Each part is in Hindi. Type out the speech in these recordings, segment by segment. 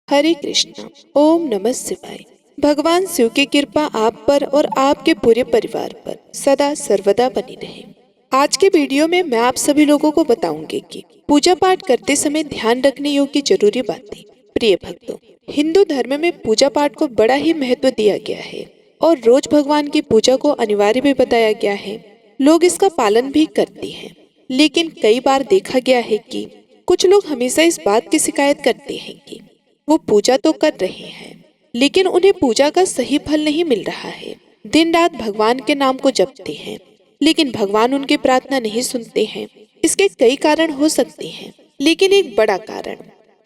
हरे कृष्णा। ओम नमः शिवाय। भगवान शिव की कृपा आप पर और आपके पूरे परिवार पर सदा सर्वदा बनी रहे। आज के वीडियो में मैं आप सभी लोगों को बताऊंगी कि पूजा पाठ करते समय ध्यान रखने योग्य जरूरी बातें। प्रिय भक्तों, हिंदू धर्म में पूजा पाठ को बड़ा ही महत्व दिया गया है और रोज भगवान की पूजा को अनिवार्य भी बताया गया है। लोग इसका पालन भी करते हैं, लेकिन कई बार देखा गया है कि कुछ लोग हमेशा इस बात की शिकायत करते हैं कि वो पूजा तो कर रहे हैं, लेकिन उन्हें पूजा का सही फल नहीं मिल रहा है। दिन रात भगवान के नाम को जपते हैं, लेकिन भगवान उनकी प्रार्थना नहीं सुनते हैं। इसके कई कारण हो सकते हैं, लेकिन एक बड़ा कारण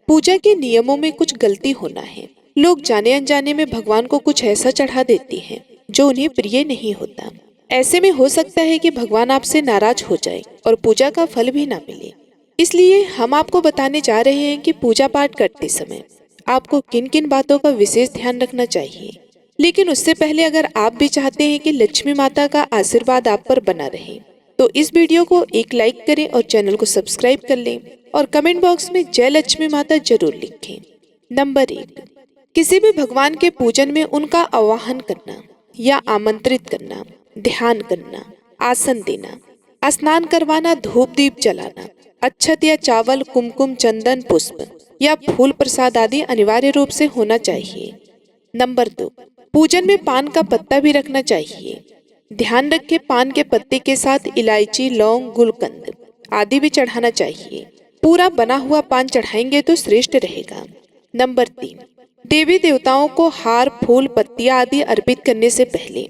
पूजा के नियमों में कुछ गलती होना है। लोग जाने अनजाने में भगवान को कुछ ऐसा चढ़ा देते हैं जो उन्हें प्रिय नहीं होता। ऐसे में हो सकता है कि भगवान आपसे नाराज हो जाए और पूजा का फल भी ना मिले। इसलिए हम आपको बताने जा रहे हैं कि पूजा पाठ करते समय आपको किन किन बातों का विशेष ध्यान रखना चाहिए। लेकिन उससे पहले अगर आप भी चाहते हैं कि लक्ष्मी माता का आशीर्वाद आप पर बना रहे, तो इस वीडियो को एक लाइक करें और चैनल को सब्सक्राइब कर लें और कमेंट बॉक्स में जय लक्ष्मी माता जरूर लिखें। नंबर 1, किसी भी भगवान के पूजन में उनका आवाहन करना या आमंत्रित करना, ध्यान करना, आसन देना, स्नान करवाना, धूप दीप जलाना, अक्षत या चावल, कुमकुम, चंदन, पुष्प या फूल प्रसाद आदि अनिवार्य रूप से होना चाहिए। नंबर 2, पूजन में पान का पत्ता भी रखना चाहिए। ध्यान रखें, पान के पत्ते के साथ इलायची, लौंग, गुलकंद आदि भी चढ़ाना चाहिए। पूरा बना हुआ पान चढ़ाएंगे तो श्रेष्ठ रहेगा। नंबर 3, देवी देवताओं को हार, फूल, पत्तियां आदि अर्पित करने से पहले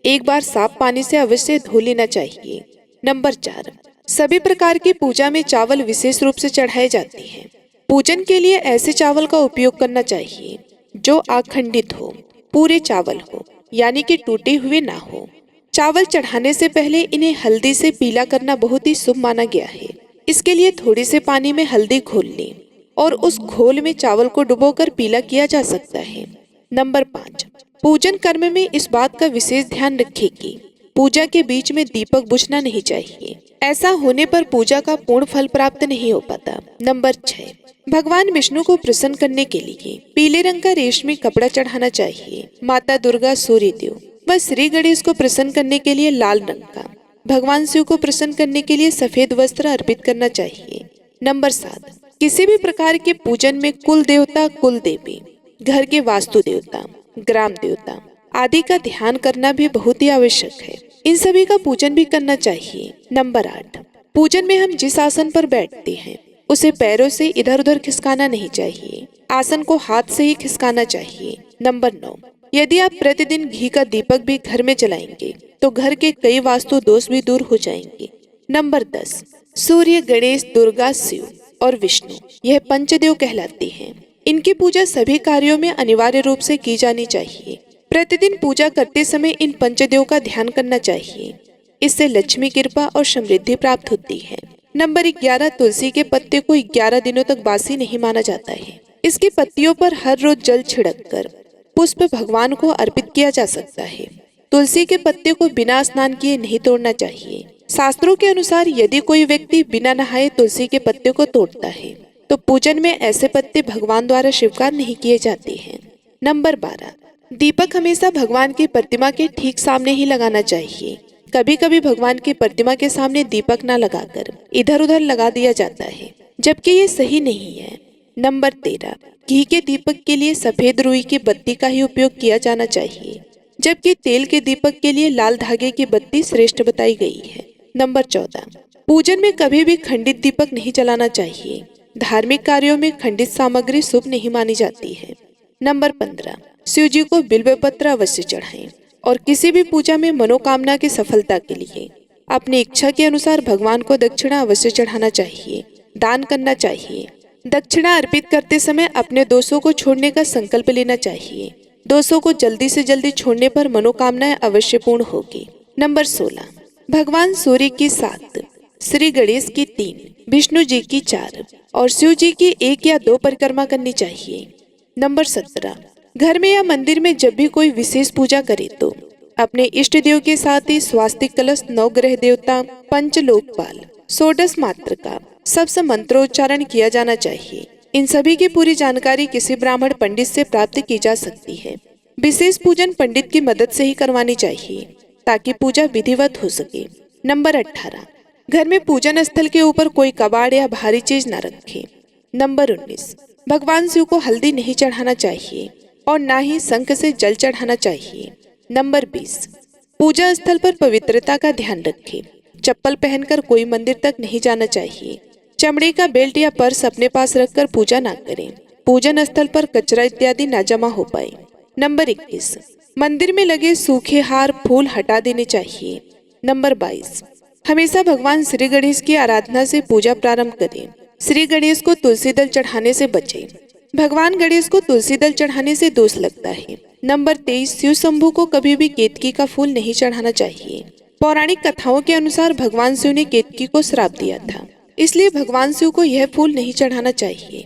एक बार साफ पानी से अवश्य धो लेना चाहिए। नंबर 4, सभी प्रकार की पूजा में चावल विशेष रूप से चढ़ाए जाते हैं। पूजन के लिए ऐसे चावल का उपयोग करना चाहिए जो अखंडित हो, पूरे चावल हो, यानी कि टूटे हुए ना हो। चावल चढ़ाने से पहले इन्हें हल्दी से पीला करना बहुत ही शुभ माना गया है। इसके लिए थोड़ी से पानी में हल्दी घोल लें और उस घोल में चावल को डुबोकर पीला किया जा सकता है। नंबर 5, पूजन कर्म में इस बात का विशेष ध्यान रखें कि पूजा के बीच में दीपक बुझना नहीं चाहिए। ऐसा होने पर पूजा का पूर्ण फल प्राप्त नहीं हो पाता। नंबर 6, भगवान विष्णु को प्रसन्न करने के लिए पीले रंग का रेशमी कपड़ा चढ़ाना चाहिए। माता दुर्गा, सूर्य देव व श्री गणेश को प्रसन्न करने के लिए लाल रंग का, भगवान शिव को प्रसन्न करने के लिए सफेद वस्त्र अर्पित करना चाहिए। नंबर 7, किसी भी प्रकार के पूजन में कुल देवता, कुल देवी, घर के वास्तु देवता, ग्राम देवता आदि का ध्यान करना भी बहुत ही आवश्यक है। इन सभी का पूजन भी करना चाहिए। नंबर 8, पूजन में हम जिस आसन पर बैठते हैं उसे पैरों से इधर उधर खिसकाना नहीं चाहिए। आसन को हाथ से ही खिसकाना चाहिए। नंबर 9, यदि आप प्रतिदिन घी का दीपक भी घर में जलाएंगे तो घर के कई वास्तु दोष भी दूर हो जाएंगे। नंबर 10, सूर्य, गणेश, दुर्गा, शिव और विष्णु यह पंचदेव कहलाते हैं। इनकी पूजा सभी कार्यों में अनिवार्य रूप से की जानी चाहिए। प्रतिदिन पूजा करते समय इन पंचदेव का ध्यान करना चाहिए। इससे लक्ष्मी कृपा और समृद्धि प्राप्त होती है। नंबर 11, तुलसी के पत्ते को 11 दिनों तक बासी नहीं माना जाता है। इसकी पत्तियों पर हर रोज जल छिड़ककर पुष्प भगवान को अर्पित किया जा सकता है। तुलसी के पत्ते को बिना स्नान किए नहीं तोड़ना चाहिए। शास्त्रों के अनुसार यदि कोई व्यक्ति बिना नहाए तुलसी के पत्ते को तोड़ता है तो पूजन में ऐसे पत्ते भगवान द्वारा स्वीकार नहीं किए जाते हैं। नंबर 12, दीपक हमेशा भगवान की प्रतिमा के ठीक सामने ही लगाना चाहिए। कभी कभी भगवान की प्रतिमा के सामने दीपक न लगाकर इधर उधर लगा दिया जाता है, जबकि ये सही नहीं है। नंबर 13, घी के दीपक के लिए सफेद रुई की बत्ती का ही उपयोग किया जाना चाहिए, जबकि तेल के दीपक के लिए लाल धागे की बत्ती श्रेष्ठ बताई गई है। नंबर 14, पूजन में कभी भी खंडित दीपक नहीं जलाना चाहिए। धार्मिक कार्यों में खंडित सामग्री शुभ नहीं मानी जाती है। नंबर 15, शिव जी को बिल्व पत्र अवश्य चढ़ाएं और किसी भी पूजा में मनोकामना की सफलता के लिए अपनी इच्छा के अनुसार भगवान को दक्षिणा अवश्य चढ़ाना चाहिए, दान करना चाहिए। दक्षिणा अर्पित करते समय अपने दोषों को छोड़ने का संकल्प लेना चाहिए। दोषों को जल्दी से जल्दी छोड़ने पर मनोकामनाएं अवश्य पूर्ण होगी। नंबर 16, भगवान सूर्य की 7, श्री गणेश की 3, विष्णु जी की 4 और शिव जी की 1 या 2 परिक्रमा करनी चाहिए। नंबर 17, घर में या मंदिर में जब भी कोई विशेष पूजा करे तो अपने इष्ट देव के साथ ही स्वास्तिक कलश, नवग्रह देवता, पंच लोकपाल, षोडश मात्र का सबसे मंत्रोच्चारण किया जाना चाहिए। इन सभी की पूरी जानकारी किसी ब्राह्मण पंडित से प्राप्त की जा सकती है। विशेष पूजन पंडित की मदद से ही करवानी चाहिए ताकि पूजा विधिवत हो सके। नंबर 18, घर में पूजन स्थल के ऊपर कोई कबाड़ या भारी चीज न रखें। नंबर 19, भगवान शिव को हल्दी नहीं चढ़ाना चाहिए और ना ही शंख से जल चढ़ाना चाहिए। नंबर 20, पूजा स्थल पर पवित्रता का ध्यान रखें। चप्पल पहनकर कोई मंदिर तक नहीं जाना चाहिए। चमड़े का बेल्ट या पर्स अपने पास रखकर पूजा ना करें। पूजन स्थल पर कचरा इत्यादि ना जमा हो पाए। नंबर 21, मंदिर में लगे सूखे हार फूल हटा देने चाहिए। नंबर 22, हमेशा भगवान श्री गणेश की आराधना से पूजा प्रारंभ करें। श्री गणेश को तुलसी दल चढ़ाने से बचें। भगवान गणेश को तुलसी दल चढ़ाने से दोष लगता है। नंबर 23, शिव शंभू को कभी भी केतकी का फूल नहीं चढ़ाना चाहिए। पौराणिक कथाओं के अनुसार भगवान शिव ने केतकी को श्राप दिया था, इसलिए भगवान शिव को यह फूल नहीं चढ़ाना चाहिए,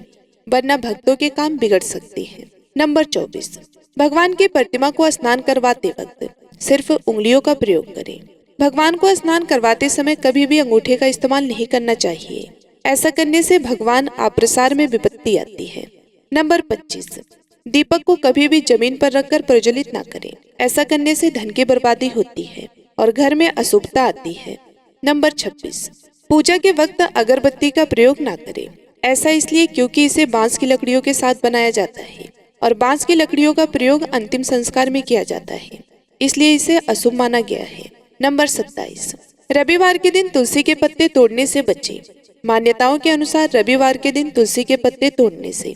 वरना भक्तों के काम बिगड़ सकते हैं। नंबर 24, भगवान की प्रतिमा को स्नान करवाते वक्त सिर्फ उंगलियों का प्रयोग करें। भगवान को स्नान करवाते समय कभी भी अंगूठे का इस्तेमाल नहीं करना चाहिए। ऐसा करने से भगवान आप्रसार में विपत्ति आती है। नंबर 25, दीपक को कभी भी जमीन पर रखकर प्रज्वलित ना करें। ऐसा करने से धन की बर्बादी होती है और घर में अशुभता आती है। नंबर 26, पूजा के वक्त अगरबत्ती का प्रयोग ना करें। ऐसा इसलिए क्योंकि इसे बांस की लकड़ियों के साथ बनाया जाता है और बांस की लकड़ियों का प्रयोग अंतिम संस्कार में किया जाता है, इसलिए इसे अशुभ माना गया है। नंबर 27, रविवार के दिन तुलसी के पत्ते तोड़ने से बचें। मान्यताओं के अनुसार रविवार के दिन तुलसी के पत्ते तोड़ने से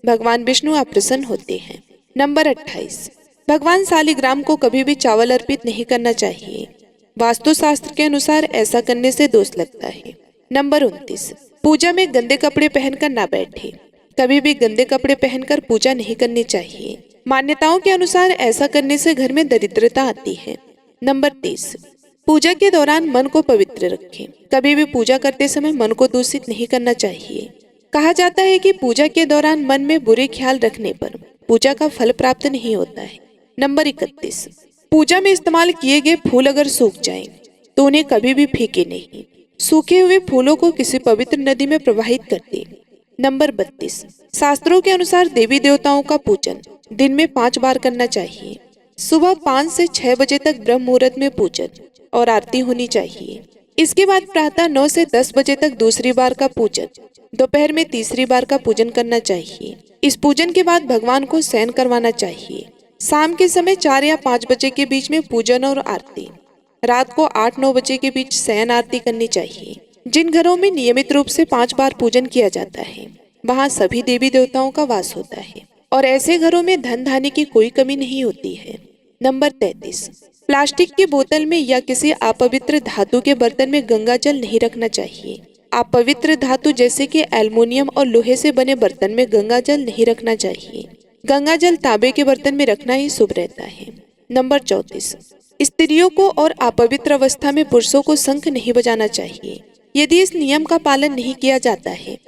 भगवान विष्णु अप्रसन्न होते हैं। नंबर 28, भगवान शालिग्राम को कभी भी चावल अर्पित नहीं करना चाहिए। वास्तुशास्त्र के अनुसार ऐसा करने से दोष लगता है। नंबर 29, पूजा में गंदे कपड़े पहनकर ना बैठे। कभी भी गंदे कपड़े पहनकर पूजा नहीं करनी चाहिए। मान्यताओं के अनुसार ऐसा करने से घर में दरिद्रता आती है। नंबर 30, पूजा के दौरान मन को पवित्र रखें। कभी भी पूजा करते समय मन को दूषित नहीं करना चाहिए। कहा जाता है कि पूजा के दौरान मन में बुरे ख्याल रखने पर पूजा का फल प्राप्त नहीं होता है। नंबर 31, पूजा में इस्तेमाल किए गए फूल अगर सूख जाएं, तो उन्हें कभी भी फेंके नहीं। सूखे हुए फूलों को किसी पवित्र नदी में प्रवाहित कर दें। नंबर 32, शास्त्रों के अनुसार देवी देवताओं का पूजन दिन में 5 बार करना चाहिए। सुबह 5 से 6 बजे तक ब्रह्म मुहूर्त में पूजन और आरती होनी चाहिए। इसके बाद प्रातः 9 से 10 बजे तक दूसरी बार का पूजन, दोपहर में तीसरी बार का पूजन करना चाहिए। इस पूजन के बाद भगवान को शयन करवाना चाहिए। शाम के समय 4 या 5 बजे के बीच में पूजन और आरती। रात को 8-9 बजे के बीच शयन आरती करनी चाहिए। जिन घरों में नियमित रूप से 5 बार पूजन किया जाता है, वहाँ सभी देवी देवताओं का वास होता है और ऐसे घरों में धन धान्य की कोई कमी नहीं होती है। नंबर 33, प्लास्टिक की बोतल में या किसी अपवित्र धातु के बर्तन में गंगा जल नहीं रखना चाहिए। अपवित्र धातु जैसे कि एल्युमिनियम और लोहे से बने बर्तन में गंगा जल नहीं रखना चाहिए। गंगा जल तांबे के बर्तन में रखना ही शुभ रहता है। नंबर 34, स्त्रियों को और अपवित्र अवस्था में पुरुषों को शंख नहीं बजाना चाहिए। यदि इस नियम का पालन नहीं किया जाता है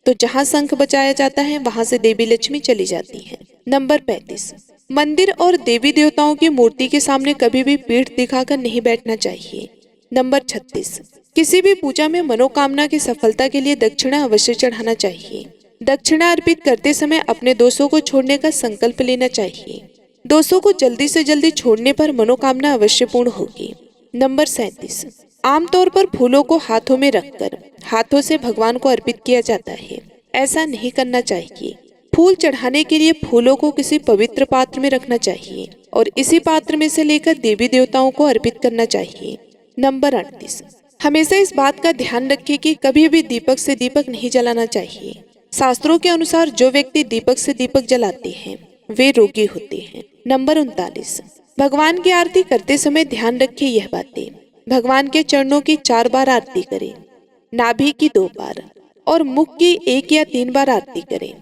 तो जहाँ शंख बजाया जाता है वहाँ से देवी लक्ष्मी चली जाती है। नंबर 35, मंदिर और देवी देवताओं की मूर्ति के सामने कभी भी पीठ दिखाकर नहीं बैठना चाहिए। नंबर 36, किसी भी पूजा में मनोकामना की सफलता के लिए दक्षिणा अवश्य चढ़ाना चाहिए। दक्षिणा अर्पित करते समय अपने दोषों को छोड़ने का संकल्प लेना चाहिए। दोषों को जल्दी से जल्दी छोड़ने पर मनोकामना अवश्य पूर्ण होगी। नंबर 37, आमतौर पर फूलों को हाथों में रखकर हाथों से भगवान को अर्पित किया जाता है। ऐसा नहीं करना चाहिए। फूल चढ़ाने के लिए फूलों को किसी पवित्र पात्र में रखना चाहिए और इसी पात्र में से लेकर देवी देवताओं को अर्पित करना चाहिए। नंबर 38, हमेशा इस बात का ध्यान रखें कि कभी भी दीपक से दीपक नहीं जलाना चाहिए। शास्त्रों के अनुसार जो व्यक्ति दीपक से दीपक जलाते हैं वे रोगी होते हैं। नंबर 39, भगवान की आरती करते समय ध्यान रखें यह बातें। भगवान के चरणों की 4 बार आरती करें, नाभि की 2 बार और मुख की 1 या 3 बार आरती करें।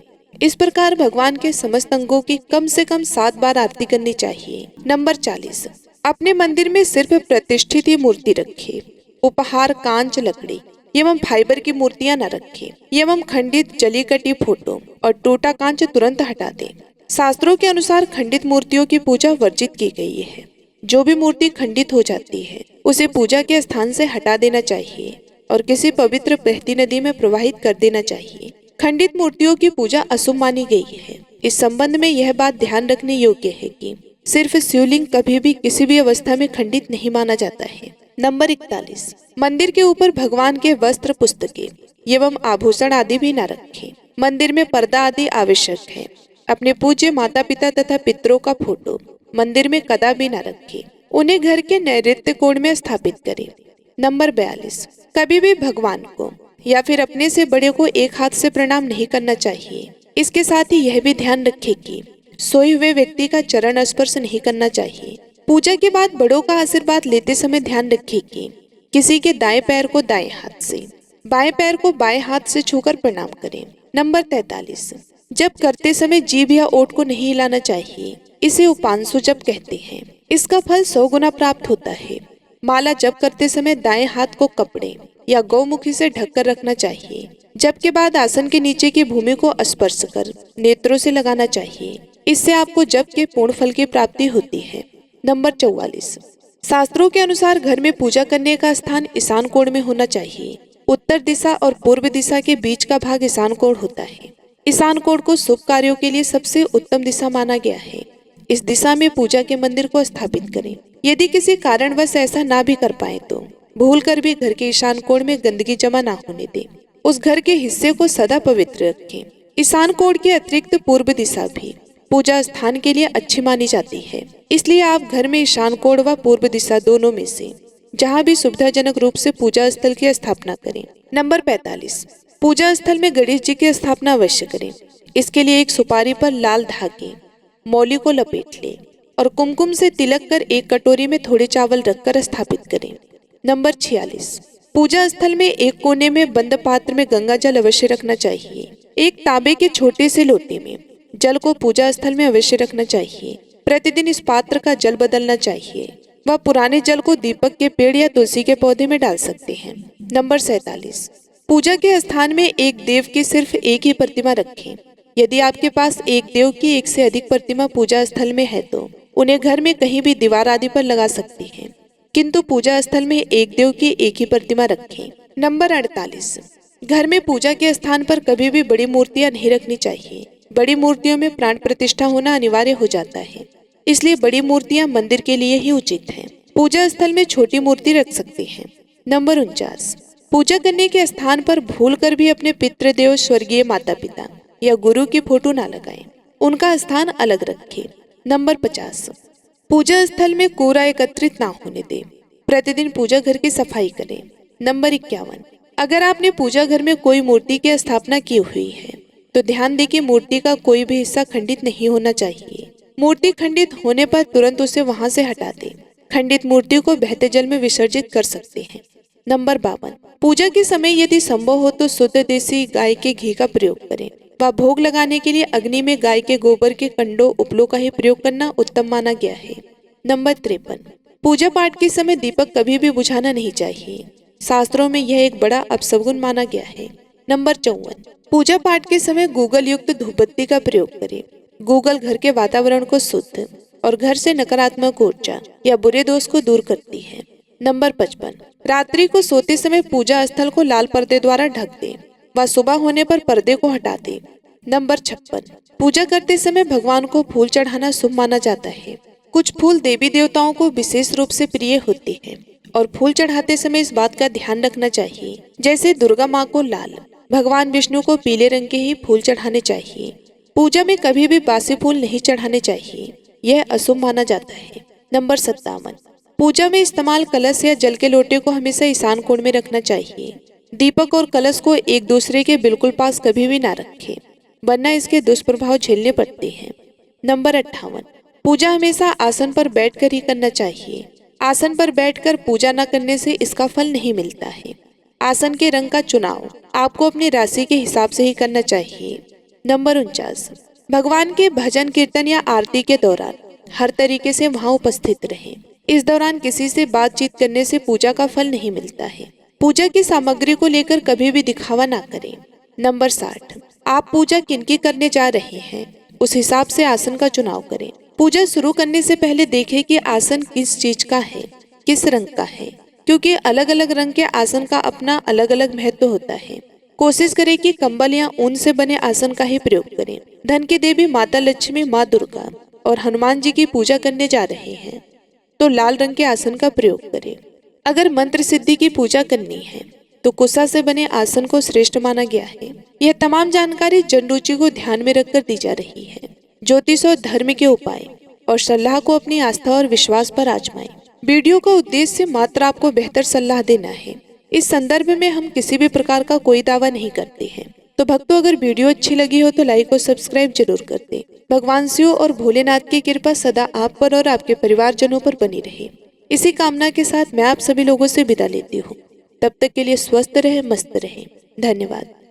इस प्रकार भगवान के समस्त अंगों की कम से कम 7 बार आरती करनी चाहिए। नंबर 40, अपने मंदिर में सिर्फ प्रतिष्ठित ही मूर्ति रखें। उपहार कांच लकड़ी एवं फाइबर की मूर्तियां न रखें एवं खंडित जली कटी फोटो और टूटा कांच तुरंत हटा दें। शास्त्रों के अनुसार खंडित मूर्तियों की पूजा वर्जित की गई है। जो भी मूर्ति खंडित हो जाती है उसे पूजा के स्थान से हटा देना चाहिए और किसी पवित्र बहती नदी में प्रवाहित कर देना चाहिए। खंडित मूर्तियों की पूजा अशुभ मानी गई है। इस संबंध में यह बात ध्यान रखने योग्य है कि सिर्फ शिवलिंग कभी भी किसी भी अवस्था में खंडित नहीं माना जाता है। नंबर 41, मंदिर के ऊपर भगवान के वस्त्र, पुस्तकें एवं आभूषण आदि भी न रखें। मंदिर में पर्दा आदि आवश्यक है। अपने पूज्य माता पिता तथा पितरों का फोटो मंदिर में कदापि न रखें। उन्हें घर के नैऋत्य कोण में स्थापित करें। नंबर 42, कभी भी भगवान को या फिर अपने से बड़े को एक हाथ से प्रणाम नहीं करना चाहिए। इसके साथ ही यह भी ध्यान रखें कि सोए हुए व्यक्ति का चरण स्पर्श नहीं करना चाहिए। पूजा के बाद बड़ों का आशीर्वाद लेते समय ध्यान रखें कि किसी के दाएं पैर को दाएं हाथ से, बाएं पैर को बाएं हाथ से छूकर प्रणाम करें। नंबर 43, जप करते समय जीभ या ओठ को नहीं हिलाना चाहिए। इसे उपांशु जप कहते हैं। इसका फल 100 गुना प्राप्त होता है। माला जप करते समय दाएं हाथ को कपड़े या गौमुखी से ढककर रखना चाहिए। जप के बाद आसन के नीचे की भूमि को स्पर्श कर नेत्रों से लगाना चाहिए। इससे आपको जप के पूर्ण फल की प्राप्ति होती है। नंबर 44, शास्त्रों के अनुसार घर में पूजा करने का स्थान ईशान कोण में होना चाहिए। उत्तर दिशा और पूर्व दिशा के बीच का भाग ईशान कोण होता है। ईशान कोण को शुभ कार्यों के लिए सबसे उत्तम दिशा माना गया है। इस दिशा में पूजा के मंदिर को स्थापित करें। यदि किसी कारणवश ऐसा ना भी कर पाए तो भूलकर भी घर के ईशान कोण में गंदगी जमा ना होने दें। उस घर के हिस्से को सदा पवित्र रखें। ईशान कोण के अतिरिक्त पूर्व दिशा भी पूजा स्थान के लिए अच्छी मानी जाती है। इसलिए आप घर में ईशान कोण व पूर्व दिशा दोनों में से जहाँ भी सुविधाजनक रूप से पूजा स्थल की स्थापना करें। नंबर 45, पूजा स्थल में गणेश जी की स्थापना अवश्य करें। इसके लिए एक सुपारी पर लाल धागे मौली को लपेट लें और कुमकुम से तिलक कर एक कटोरी में थोड़े चावल रखकर स्थापित करें। नंबर 46, पूजा स्थल में एक कोने में बंद पात्र में गंगा जल अवश्य रखना चाहिए। एक तांबे के छोटे से लोटे में जल को पूजा स्थल में अवश्य रखना चाहिए। प्रतिदिन इस पात्र का जल बदलना चाहिए। वह पुराने जल को दीपक के पेड़ या तुलसी के पौधे में डाल सकते हैं। नंबर 47, पूजा के स्थान में एक देव की सिर्फ एक ही प्रतिमा रखें। यदि आपके पास एक देव की एक से अधिक प्रतिमा पूजा स्थल में है तो उन्हें घर में कहीं भी दीवार आदि पर लगा सकती हैं, किंतु पूजा स्थल में एक देव की एक ही प्रतिमा रखें। नंबर 48, घर में पूजा के स्थान पर कभी भी बड़ी मूर्तियां नहीं रखनी चाहिए। बड़ी मूर्तियों में प्राण प्रतिष्ठा होना अनिवार्य हो जाता है, इसलिए बड़ी मूर्तियां मंदिर के लिए ही उचित हैं। पूजा स्थल में छोटी मूर्ति रख सकते हैं। नंबर 49, पूजा करने के स्थान पर भूलकर भी अपने पितृदेव, स्वर्गीय माता पिता या गुरु की फोटो ना लगाएं। उनका स्थान अलग रखें। नंबर 50, पूजा स्थल में कूड़ा एकत्रित ना होने दें। प्रतिदिन पूजा घर की सफाई करें। नंबर 51, अगर आपने पूजा घर में कोई मूर्ति की स्थापना की हुई है तो ध्यान दें कि मूर्ति का कोई भी हिस्सा खंडित नहीं होना चाहिए। मूर्ति खंडित होने पर तुरंत उसे वहां से हटा दें। खंडित मूर्ति को बहते जल में विसर्जित कर सकते हैं। नंबर 52, पूजा के समय यदि संभव हो तो शुद्ध देसी गाय के घी का प्रयोग करें। वह भोग लगाने के लिए अग्नि में गाय के गोबर के कंडों, उपलों का ही प्रयोग करना उत्तम माना गया है। नंबर 53, पूजा पाठ के समय दीपक कभी भी बुझाना नहीं चाहिए। शास्त्रों में यह एक बड़ा अपशगुन माना गया है। नंबर 54, पूजा पाठ के समय गूगल युक्त धूपबत्ती का प्रयोग करें। गूगल घर के वातावरण को शुद्ध और घर से नकारात्मक ऊर्जा या बुरे दोष को दूर करती है। नंबर 55, रात्रि को सोते समय पूजा स्थल को लाल पर्दे द्वारा ढक दें व सुबह होने पर पर्दे को हटा दें। नंबर 56, पूजा करते समय भगवान को फूल चढ़ाना शुभ माना जाता है। कुछ फूल देवी देवताओं को विशेष रूप से प्रिय होते हैं और फूल चढ़ाते समय इस बात का ध्यान रखना चाहिए, जैसे दुर्गा माँ को लाल, भगवान विष्णु को पीले रंग के ही फूल चढ़ाने चाहिए। पूजा में कभी भी बासी फूल नहीं चढ़ाने चाहिए, यह अशुभ माना जाता है। नंबर 57, पूजा में इस्तेमाल कलश या जल के लोटे को हमेशा ईशान कोण में रखना चाहिए। दीपक और कलश को एक दूसरे के बिल्कुल पास कभी भी ना रखें, वरना इसके दुष्प्रभाव झेलने पड़ते हैं। नंबर 58, पूजा हमेशा आसन पर बैठकर ही करना चाहिए। आसन पर बैठकर पूजा न करने से इसका फल नहीं मिलता है। आसन के रंग का चुनाव आपको अपनी राशि के हिसाब से ही करना चाहिए। नंबर 49, भगवान के भजन कीर्तन या आरती के दौरान हर तरीके से वहां उपस्थित रहें। इस दौरान किसी से बातचीत करने से पूजा का फल नहीं मिलता है। पूजा की सामग्री को लेकर कभी भी दिखावा ना करें। नंबर 60, आप पूजा किनकी करने जा रहे हैं उस हिसाब से आसन का चुनाव करें। पूजा शुरू करने से पहले देखें कि आसन किस चीज का है, किस रंग का है, क्योंकि अलग अलग रंग के आसन का अपना अलग अलग महत्व होता है। कोशिश करें कि कंबल या ऊन से बने आसन का ही प्रयोग करें। धन की देवी माता लक्ष्मी, माँ दुर्गा और हनुमान जी की पूजा करने जा रहे हैं तो लाल रंग के आसन का प्रयोग करें। अगर मंत्र सिद्धि की पूजा करनी है तो कुशा से बने आसन को श्रेष्ठ माना गया है। यह तमाम जानकारी जन रुचि को ध्यान में रखकर दी जा रही है। ज्योतिष और धर्म के उपाय और सलाह को अपनी आस्था और विश्वास पर आजमाएं। वीडियो का उद्देश्य मात्र आपको बेहतर सलाह देना है। इस संदर्भ में हम किसी भी प्रकार का कोई दावा नहीं करते हैं। तो भक्तों, अगर वीडियो अच्छी लगी हो तो लाइक और सब्सक्राइब जरूर कर दें। भगवान शिव और भोलेनाथ की कृपा सदा आप पर और आपके परिवारजनों पर बनी रहे। इसी कामना के साथ मैं आप सभी लोगों से विदा लेती हूँ। तब तक के लिए स्वस्थ रहे, मस्त रहे। धन्यवाद।